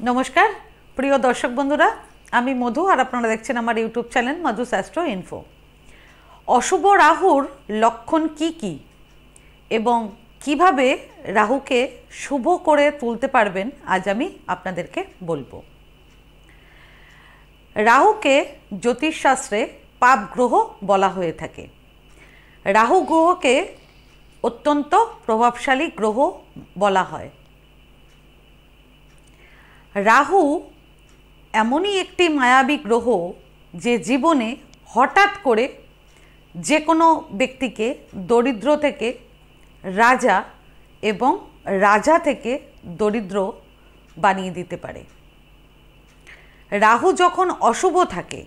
नमस्कार प्रिय दर्शक बंधुरा आमी मधु और आपनारा देखछेन आमार यूट्यूब चैनल मधुस एस्ट्रो इन्फो। अशुभ राहुर लक्षण की एबं किभाबे राहुके शुभ करे तुलते पारबेन आज आमी आपनादेरके बोलबो। राहुके ज्योतिषशास्त्रे पाप ग्रह बला हये थाके। राहु ग्रहके अत्यंत प्रभावशाली ग्रह बला हय। राहु एमोनी एकटी मायाबी ग्रह जे जीवने हठात् करे जे कोनो व्यक्तिके दरिद्र थेके राजा एवं राजा थेके दरिद्र बानिये दिते पारे। राहु जखन अशुभ थाके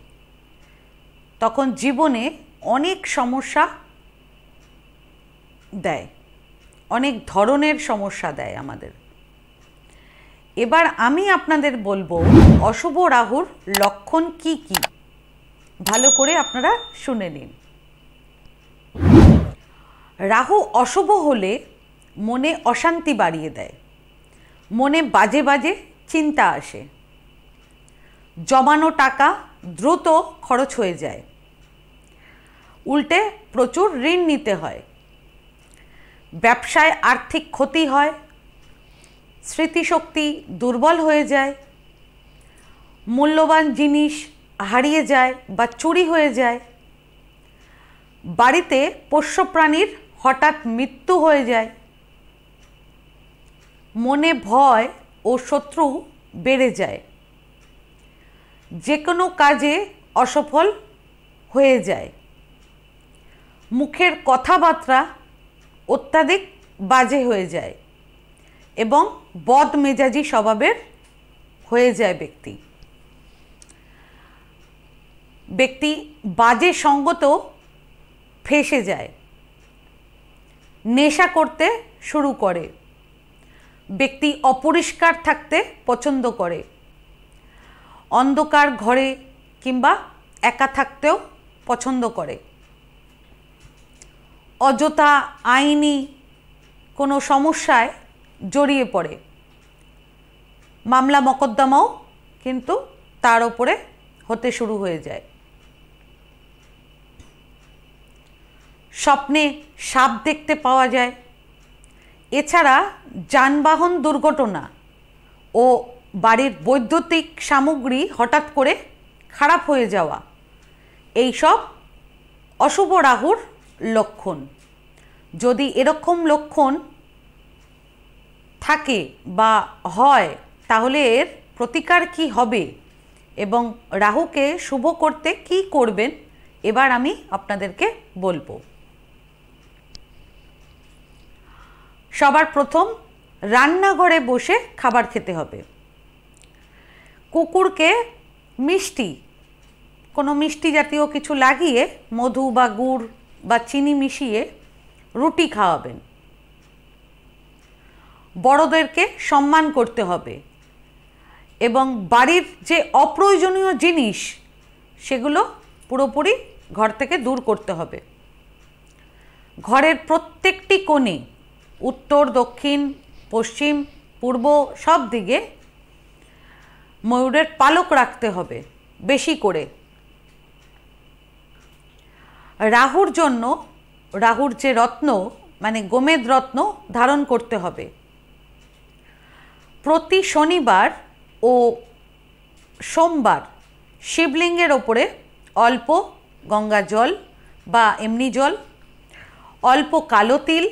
तखन जीवने अनेक समस्या देय, अनेक धरनेर समस्या देय आमादेर। एबार आमी आपनादेर बोलबो अशुभ राहुर लक्षण की भालो करे आपनारा शुने निन। राहु अशुभ होले मने अशांति बाड़िये देय, मने बाजे बाजे चिंता आसे, जमानो टाका द्रुत खरच हये जाय, उल्टे प्रचुर ऋण निते हय, व्यवसाय आर्थिक क्षति हय, स्मृतिशक्ति दुर्बल हो जाए, मूल्यवान जिनिस हारिए जाए बा चुरी हो जाए, बाड़ीते पोष्य प्राणीर हठात् मृत्यु हो जाए, मने भय और शत्रु बेड़े जाए, जे कोनो काजे असफल हो जाए, मुखेर कथाबार्ता अत्यधिक बाजे हो जाए एवं बद मेजाजी स्वभावेर हये जाए व्यक्ति। व्यक्ति बाजे संगत फेसे जाए, नेशा करते शुरू करे, व्यक्ति अपरिष्कार थाकते पसंद करे, अंधकार घरे किंबा एका थाकतेও पसंद करे, अजथा आईनी कोनो समस्याय जड़िए पड़े, मामला मकद्दमाओ किन्तु तार उपरे होते शुरू हो जाए, स्वप्ने साप देखते पावा जाए, एछाड़ा जानबाहन दुर्घटना और बाड़ीर वैद्युतिक सामग्री हठात् करे खराब हो जावा एई सब अशुभ राहुर लक्षण। यदि एरकम लक्षण थाके बा हय ताहले एर प्रतिकार की हबे एबं राहुके शुभ करते की करबेन एबार आमी आपनादेरके बोलबो। सबार प्रथम रान्नाघरे बसे खाबार खेते हबे। कुकुरके मिष्टि कोनो मिष्टि जातीय किछु लागिए मधु बा गुड़ बा चीनी मिशिए रुटी खाওয়াবেন। बड़ोदेरके सम्मान करते हबे एवं बाड़ीर जे अप्रयोजनीय जिनिस सेगुलो पुरोपुरी घर थेके दूर करते हबे। घरेर प्रत्येकटी कोणे उत्तर दक्षिण पश्चिम पूर्व सब दिके मयूरेर पालक राखते हबे बेशी करे। राहुर जन्य राहुर जे रत्न माने गोमेद रत्न धारण करते हबे। प्रति शनिवार और सोमवार शिवलिंगेर ओपरे अल्प गंगा जल बा एमनी जल, अल्प कालो तिल,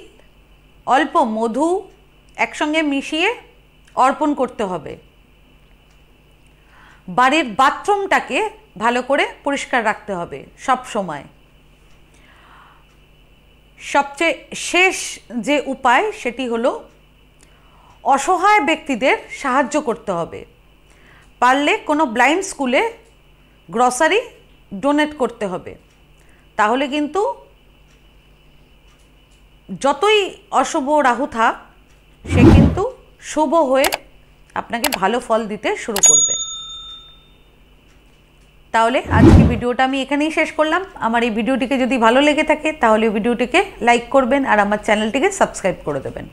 अल्प मधु एकसंगे मिशिए अर्पण करते हबे। बाड़ीर बाथरूमटाके भालो करे परिष्कार राखते हबे सब समय। सबचेये शेष जे उपाय सेटी हलो असहाय व्यक्तिदेर साहाज्य करते हबे। पारले कोनो ब्लाइंड स्कूले ग्रसारि डोनेट करते हबे, ताहले किन्तु जतई अशुभ राहु थाक से किन्तु शुभ हये आपनाके भालो फल दिते शुरू करबे। ताहले आजके भिडियोटा आमी एखानेई शेष करलाम। आमार एई भिडियोटिके जदि भालो लेगे थाके ताहले भिडियोटिके लाइक करबेन और आमार चैनलटिके सबस्क्राइब करे देबेन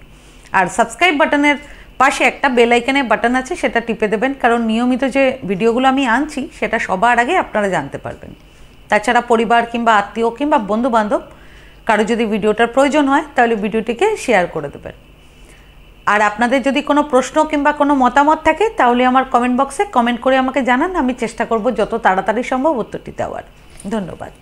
और सबस्क्राइब बाटनेर পাশে একটা বেল আইকনের বাটন আছে, সেটা টিপে দেবেন, কারণ নিয়মিত যে ভিডিওগুলো আমি আনছি সেটা সবার আগে আপনারা জানতে পারবেন। তাছাড়া পরিবার কিংবা আত্মীয় কিংবা বন্ধুবান্ধব কারো যদি ভিডিওটার প্রয়োজন হয় তাহলে ভিডিওটিকে শেয়ার করে দেবেন। আর আপনাদের যদি কোনো প্রশ্ন কিংবা কোনো মতামত থাকে তাহলে আমার কমেন্ট বক্সে কমেন্ট করে আমাকে জানান, আমি চেষ্টা করব যত তাড়াতাড়ি সম্ভব উত্তরটি দেওয়ার। ধন্যবাদ।